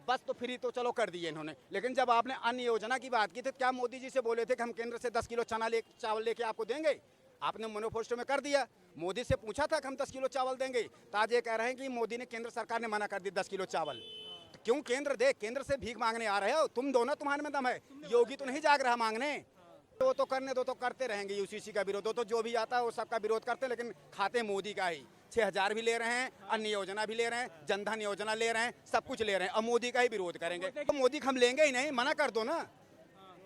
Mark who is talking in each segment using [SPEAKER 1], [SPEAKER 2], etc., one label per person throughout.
[SPEAKER 1] बस तो फ्री तो चलो कर दिए इन्होंने, लेकिन जब आपने अन्न योजना की बात की थी, क्या मोदी जी से बोले थे कि हम केंद्र से 10 किलो चावल लेके आपको देंगे? आपने मैनिफेस्टो में कर दिया। मोदी से पूछा था कि हम 10 किलो चावल देंगे, तो आज ये कह रहे हैं कि मोदी ने, केंद्र सरकार ने मना कर दी 10 किलो चावल। तो क्यों केंद्र दे? केंद्र से भीख मांगने आ रहे हो तुम दो ना, तुम्हारे में दम है। योगी तो नहीं जाग रहा मांगने। तो करने दो, तो करते रहेंगे यूसीसी का विरोध। तो जो भी आता है वो सबका विरोध करते हैं, लेकिन खाते मोदी का ही। 6,000 भी ले रहे हैं, अन्य योजना भी ले रहे हैं, जनधन योजना ले रहे हैं, सब कुछ ले रहे हैं, अब मोदी का ही विरोध करेंगे। तो मोदी हम लेंगे ही नहीं, मना कर दो ना,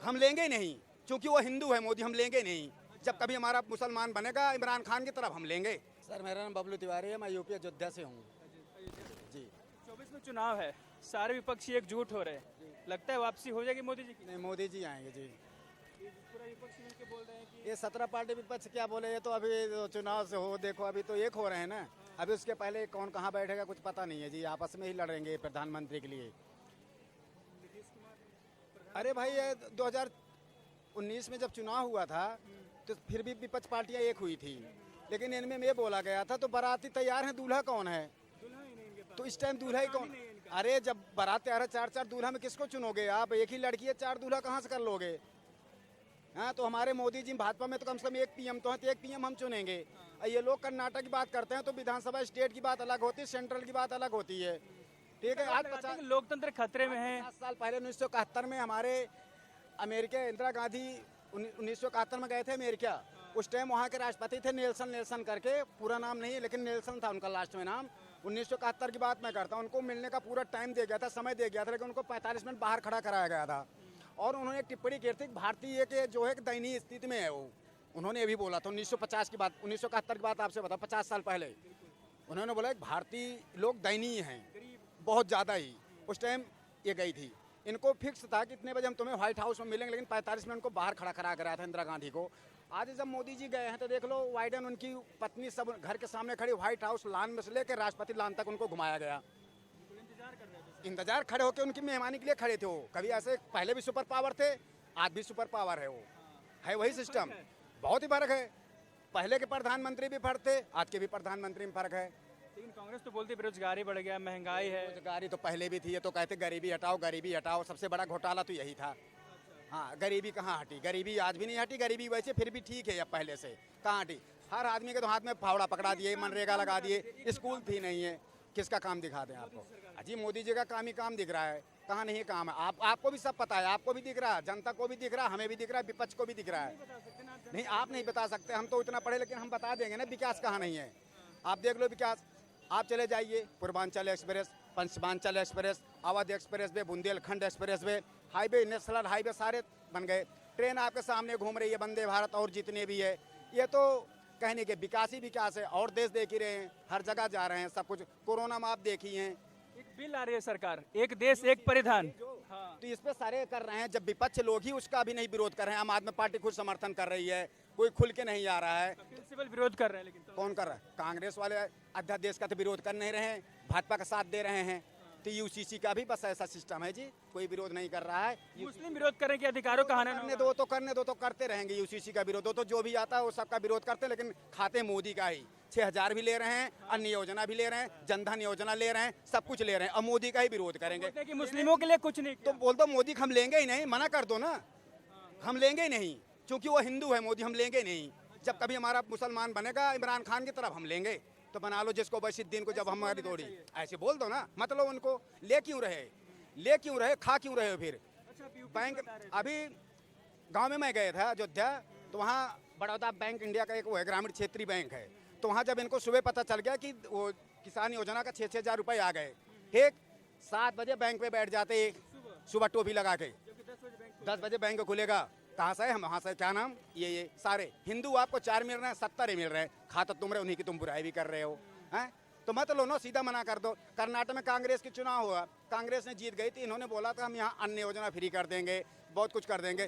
[SPEAKER 1] हम लेंगे ही नहीं, क्योंकि वो हिंदू है मोदी, हम लेंगे नहीं। जब कभी हमारा मुसलमान बनेगा इमरान खान की तरफ, हम लेंगे। सर मेरा नाम बबलू तिवारी है, मैं यूपी अयोध्या से हूँ जी।
[SPEAKER 2] 24 में चुनाव है, सारे विपक्षी एकजुट हो रहे हैं, लगता है वापसी हो जाएगी मोदी जी की?
[SPEAKER 1] नहीं, मोदी जी आएंगे जी।
[SPEAKER 2] पूरा विपक्ष मिलकर बोल रहे हैं कि
[SPEAKER 1] ये 17 पार्टी विपक्ष क्या बोले, ये तो अभी चुनाव से हो, देखो अभी तो एक हो रहे हैं ना, अभी उसके पहले कौन कहाँ बैठेगा कुछ पता नहीं है जी। आपस में ही लड़ेंगे प्रधानमंत्री के लिए। अरे भाई, ये 2019 में जब चुनाव हुआ था तो फिर भी विपक्ष पार्टियां एक हुई थी, लेकिन इनमें ये बोला गया था तो बाराती तैयार हैं, दूल्हा कौन है? तो इस टाइम दूल्हा ही कौन? अरे जब बारात तैयार है, 4-4 दूल्हा में किसको चुनोगे आप? एक ही लड़की है, 4 दूल्हा कहाँ से कर लोगे? हाँ, तो हमारे मोदी जी भाजपा में तो कम से कम एक पीएम तो है, तो एक पीएम हम चुनेंगे। ये लोग कर्नाटक की बात करते हैं तो विधानसभा स्टेट की बात अलग होती है, सेंट्रल की बात अलग होती है। ठीक है, आज 50
[SPEAKER 2] लोकतंत्र खतरे में है।
[SPEAKER 1] 50 साल पहले 1971 में हमारे अमेरिका, इंदिरा गांधी 1971 में गए थे अमेरिका। उस टाइम वहाँ के राष्ट्रपति थे नेल्सन करके, पूरा नाम नहीं है लेकिन नेल्सन था उनका लास्ट में नाम। 1971 की बात मैं करता हूँ। उनको मिलने का पूरा टाइम दे गया था, समय दे गया था, लेकिन उनको 45 मिनट बाहर खड़ा कराया गया था। और उन्होंने एक टिप्पणी की थी, भारतीय के जो है दयनीय स्थिति में है वो। उन्होंने ये भी बोला था 1950 की बात, 1971 की बात आपसे बताओ, 50 साल पहले उन्होंने बोला भारतीय लोग दयनीय हैं बहुत ज़्यादा ही। उस टाइम ये गई थी, इनको फिक्स था कि इतने बजे हम तुम्हें व्हाइट हाउस में मिलेंगे, लेकिन 45 मिनट उनको बाहर खड़ा करा कराया था इंदिरा गांधी को। आज जब मोदी जी गए हैं तो देख लो, बाइडेन उनकी पत्नी सब घर के सामने खड़ी, व्हाइट हाउस लान में से लेकर राष्ट्रपति लान तक उनको घुमाया गया। इंतजार खड़े होकर उनकी मेहमानी के लिए खड़े थे वो। कभी ऐसे पहले भी सुपर पावर थे, आज भी सुपर पावर है वो, है वही सिस्टम। बहुत ही फर्क है, पहले के प्रधानमंत्री भी फर्क थे, आज के भी प्रधानमंत्री में फर्क है।
[SPEAKER 2] लेकिन कांग्रेस तो बोलती बेरोजगारी बढ़ गया, महंगाई है।
[SPEAKER 1] बेरोजगारी तो पहले भी थी, ये तो कहते गरीबी हटाओ गरीबी हटाओ। सबसे बड़ा घोटाला तो यही था। हाँ, गरीबी कहाँ हटी? गरीबी आज भी नहीं हटी। गरीबी वैसे फिर भी ठीक है, अब पहले से कहाँ हटी? हर आदमी के तो हाथ में फावड़ा पकड़ा दिए, मनरेगा लगा दिए, स्कूल थी नहीं है। किसका काम दिखा दें आपको? अजी मोदी जी का काम ही काम दिख रहा है, कहाँ नहीं काम है? आपको भी सब पता है, आपको भी दिख रहा है, जनता को भी दिख रहा है, हमें भी दिख रहा है, विपक्ष को भी दिख रहा है। नहीं, आप नहीं बता सकते, हम तो इतना पढ़े, लेकिन हम बता देंगे ना विकास कहाँ नहीं है। आप देख लो विकास, आप चले जाइए, Purvanchal express, Paschimanchal express, Awadh express way, Bundelkhand express way, highway, national highway सारे बन गए। ट्रेन आपके सामने घूम रही है, वंदे भारत और जितने भी है। ये तो कहने के विकास ही विकास है। और देश देख ही रहे हैं, हर जगह जा रहे हैं सब कुछ। कोरोना में आप देख ही हैं,
[SPEAKER 2] एक बिल आ रही है सरकार, एक देश एक परिधान।
[SPEAKER 1] तो इस पे सारे कर रहे हैं। जब विपक्ष लोग ही उसका भी नहीं विरोध कर रहे हैं, आम आदमी पार्टी खुद समर्थन कर रही है, कोई खुल के नहीं आ रहा है।
[SPEAKER 2] प्रिंसिपल विरोध कर रहे हैं, लेकिन
[SPEAKER 1] कौन कर रहा है? कांग्रेस वाले अध्यादेश का तो विरोध कर नहीं रहे हैं, भाजपा का साथ दे रहे हैं। तो यूसीसी का भी बस ऐसा सिस्टम है जी, कोई विरोध नहीं कर रहा है।
[SPEAKER 2] मुस्लिम विरोध करें कि अधिकारों का हनन
[SPEAKER 1] करने दो तो करते रहेंगे यूसीसी का विरोध। तो जो भी आता है वो सबका विरोध करते हैं, लेकिन खाते मोदी का ही। 6,000 भी ले रहे हैं, अन्य योजना भी ले रहे हैं, जनधन योजना ले रहे हैं, सब कुछ ले रहे हैं, अब मोदी का ही विरोध करेंगे।
[SPEAKER 2] कि मुस्लिमों के लिए कुछ नहीं
[SPEAKER 1] तो बोल दो मोदी हम लेंगे ही नहीं, मना कर दो ना, हम लेंगे ही नहीं, क्योंकि वो हिंदू है मोदी, हम लेंगे नहीं। जब कभी हमारा मुसलमान बनेगा इमरान खान की तरफ, हम लेंगे। तो बना लो जिसको बशीद्दीन को, जब हमारी तोड़ी, ऐसे बोल दो ना। मतलब उनको ले क्यों रहे, खा क्यों रहे हो फिर? बैंक, अभी गांव में मैं गया था अयोध्या, तो वहाँ बड़ौदा बैंक इंडिया का एक वो है, ग्रामीण क्षेत्रीय बैंक है। तो वहाँ जब इनको सुबह पता चल गया कि वो किसान योजना का 6-6 हज़ार रुपये आ गए, ठीक 7 बजे बैंक पे बैठ जाते, सुबह टोपी लगा के। 10 बजे बैंक खुलेगा, कहाँ से है? हम वहाँ से। क्या नाम? ये सारे हिंदू आपको 4 मिल रहे हैं, 70 ही मिल रहे हैं। खाता तुम रहे, उन्हीं की तुम बुराई भी कर रहे हो, हैं? तो मत लो ना, सीधा मना कर दो। कर्नाटक में कांग्रेस की चुनाव हुआ, कांग्रेस ने जीत गई थी, इन्होंने बोला था हम यहाँ अन्न योजना फ्री कर देंगे, बहुत कुछ कर देंगे।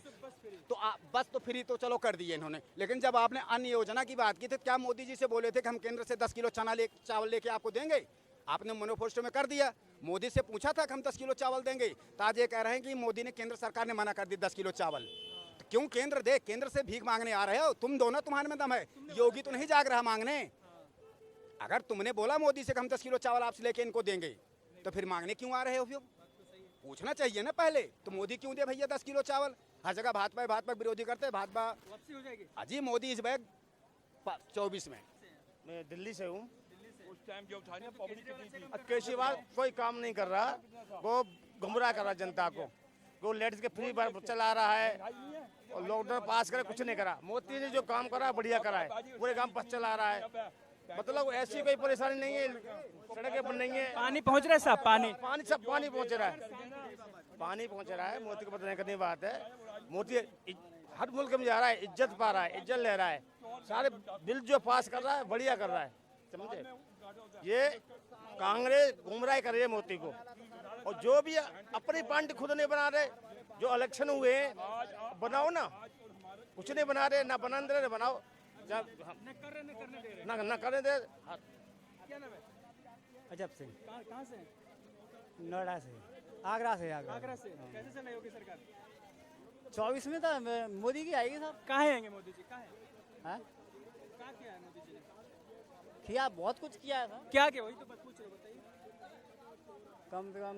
[SPEAKER 1] तो बस तो फ्री तो चलो कर दिए इन्होंने, लेकिन जब आपने अन्न योजना की बात की थी, क्या मोदी जी से बोले थे कि हम केंद्र से 10 किलो चावल लेके आपको देंगे? आपने मैनिफेस्टो में कर दिया। मोदी से पूछा था कि हम 10 किलो चावल देंगे, तो आज ये कह रहे हैं कि मोदी ने, केंद्र सरकार ने मना कर दी 10 किलो चावल। तो क्यों केंद्र दे? केंद्र से भीख मांगने आ रहे हो तुम दो ना, तुम्हारे में दम है। योगी तो नहीं जाग रहा मांगने। अगर तुमने बोला मोदी से कि हम 10 किलो चावल आपसे लेके इनको देंगे, तो फिर मांगने क्यों आ रहे हो? पूछना चाहिए ना पहले, तो मोदी क्यों दे भैया 10 किलो चावल? हर जगह भाजपा विरोधी करते हैं, भाजपा।
[SPEAKER 2] वापसी हो जाएगी।
[SPEAKER 1] अजी मोदी इस बैग 24 में।
[SPEAKER 3] मैं दिल्ली से हूँ।
[SPEAKER 4] उस टाइम जो था ना पब्लिक
[SPEAKER 3] केजरीवाल कोई काम नहीं कर रहा, वो गुमराह कर रहा जनता को। वो लेडीज के फ्री बस चला रहा है और लॉकडाउन पास करे, कुछ नहीं करा। मोदी ने जो काम करा बढ़िया करा है, पूरे काम बस चला रहा है। मतलब ऐसी कोई परेशानी नहीं है, सड़कें बन नहीं है,
[SPEAKER 2] पानी पहुंच रहा है साहब, पानी
[SPEAKER 3] सब पानी पहुँच रहा है, पानी पहुँच रहा है। मोदी को पता नहीं करने बात है। मोदी हर मुल्क में जा रहा है, इज्जत पा रहा है, इज्जत ले रहा है, सारे बिल जो पास कर रहा है बढ़िया कर रहा है, समझे। ये कांग्रेस गुमराह कर रही है मोदी को, और जो भी अपनी पार्टी खुद नहीं बना रहे, जो इलेक्शन हुए हैं बनाओ ना, कुछ नहीं बना रहे, ना बना दे रहे, बनाओ ना करने दे।
[SPEAKER 2] क्या नाम है?
[SPEAKER 5] अजब सिंह,
[SPEAKER 2] कहाँ से हैं?
[SPEAKER 5] नोएडा से, आगरा से।
[SPEAKER 2] आगरा से। कैसे चलाई होगी सरकार?
[SPEAKER 5] 24 में तो मोदी की आएगी साहब।
[SPEAKER 2] कहाँ आएंगे मोदी जी? कहाँ है?
[SPEAKER 5] हाँ?
[SPEAKER 2] कहाँ किया है मोदी जी ने?
[SPEAKER 5] किया, बहुत कुछ किया है साहब।
[SPEAKER 2] क्या क्या? वही तो बात पूछ रहे हो, बताइए।
[SPEAKER 5] कम से कम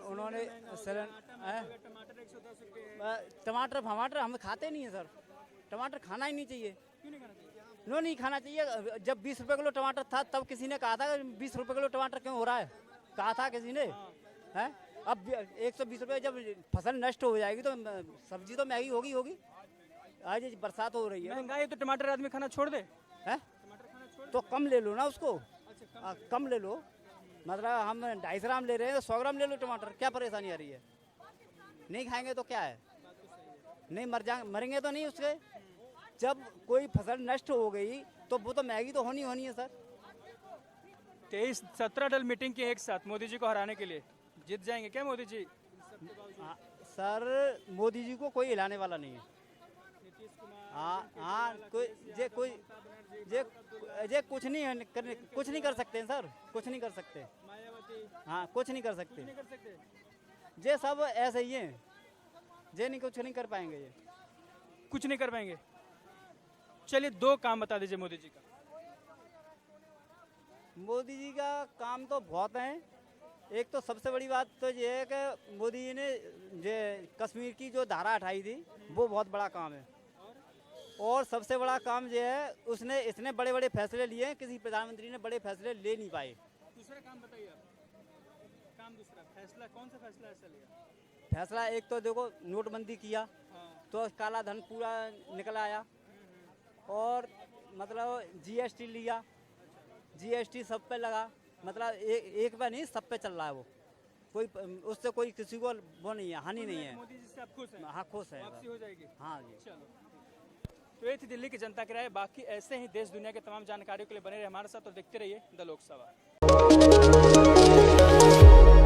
[SPEAKER 5] उन्होंने
[SPEAKER 2] टमाटर 110 रुपये।
[SPEAKER 5] टमाटर हम खाते नहीं है सर। टमाटर खाना ही नहीं चाहिए।
[SPEAKER 2] क्यों नहीं खाना चाहिए?
[SPEAKER 5] नहीं खाना चाहिए। जब 20 रुपए किलो टमाटर था तब किसी ने कहा था 20 रुपए किलो टमाटर क्यों हो रहा है, कहा था किसी ने? है अब 120 रुपए जब फसल नष्ट हो जाएगी तो सब्जी तो महंगी होगी। आज ये बरसात हो रही है,
[SPEAKER 2] महंगाई है तो टमाटर आदमी खाना छोड़ दे।
[SPEAKER 5] है
[SPEAKER 2] टमाटर खाना छोड़
[SPEAKER 5] तो कम ले लो ना उसको।
[SPEAKER 2] अच्छा,
[SPEAKER 5] कम ले लो, मतलब हम 250 ग्राम ले रहे हैं तो 100 ग्राम ले लो टमाटर, क्या परेशानी आ रही है? नहीं खाएंगे तो क्या है? नहीं मरेंगे तो नहीं उसके। जब कोई फसल नष्ट हो गई तो वो तो महंगी तो होनी है सर।
[SPEAKER 2] 17 दल मीटिंग की एक साथ मोदी जी को हराने के लिए। जीत जाएंगे क्या मोदी जी?
[SPEAKER 5] सर मोदी जी को कोई हिलाने वाला नहीं है। हाँ कुछ नहीं कर सकते हैं सर, कुछ नहीं कर सकते। हाँ कुछ नहीं कर सकते। ये सब ऐसे ही हैं, ये नहीं कुछ नहीं कर पाएंगे, ये
[SPEAKER 2] कुछ नहीं कर पाएंगे। चलिए 2 काम बता दीजिए मोदी जी का।
[SPEAKER 5] मोदी जी का काम तो बहुत है। एक तो सबसे बड़ी बात तो ये है कि मोदी जी ने जो कश्मीर की जो धारा हटाई थी वो बहुत बड़ा काम है। और सबसे बड़ा काम ये है उसने इतने बड़े बड़े फैसले लिए हैं, किसी प्रधानमंत्री ने बड़े फैसले ले नहीं पाए।
[SPEAKER 2] दूसरा काम बताइए आप। काम दूसरा फैसला, कौन सा फैसला ऐसा लिया?
[SPEAKER 5] फैसला एक तो देखो नोटबंदी किया, तो काला धन पूरा निकल आया। और मतलब जीएसटी लिया, जीएसटी सब पे लगा, मतलब एक पे नहीं सब पे चल रहा है वो। कोई उससे कोई किसी को वो नहीं है, हानि नहीं है।
[SPEAKER 2] मोदी जी से आप खुश हैं?
[SPEAKER 5] हाँ खुश है।
[SPEAKER 2] वापसी हो जाएगी।
[SPEAKER 5] हाँ जी।
[SPEAKER 2] चलो, तो ये थी दिल्ली की जनता की राय। बाकी ऐसे ही देश दुनिया के तमाम जानकारियों के लिए बने रहे हमारे साथ और देखते रहिए द लोकसभा।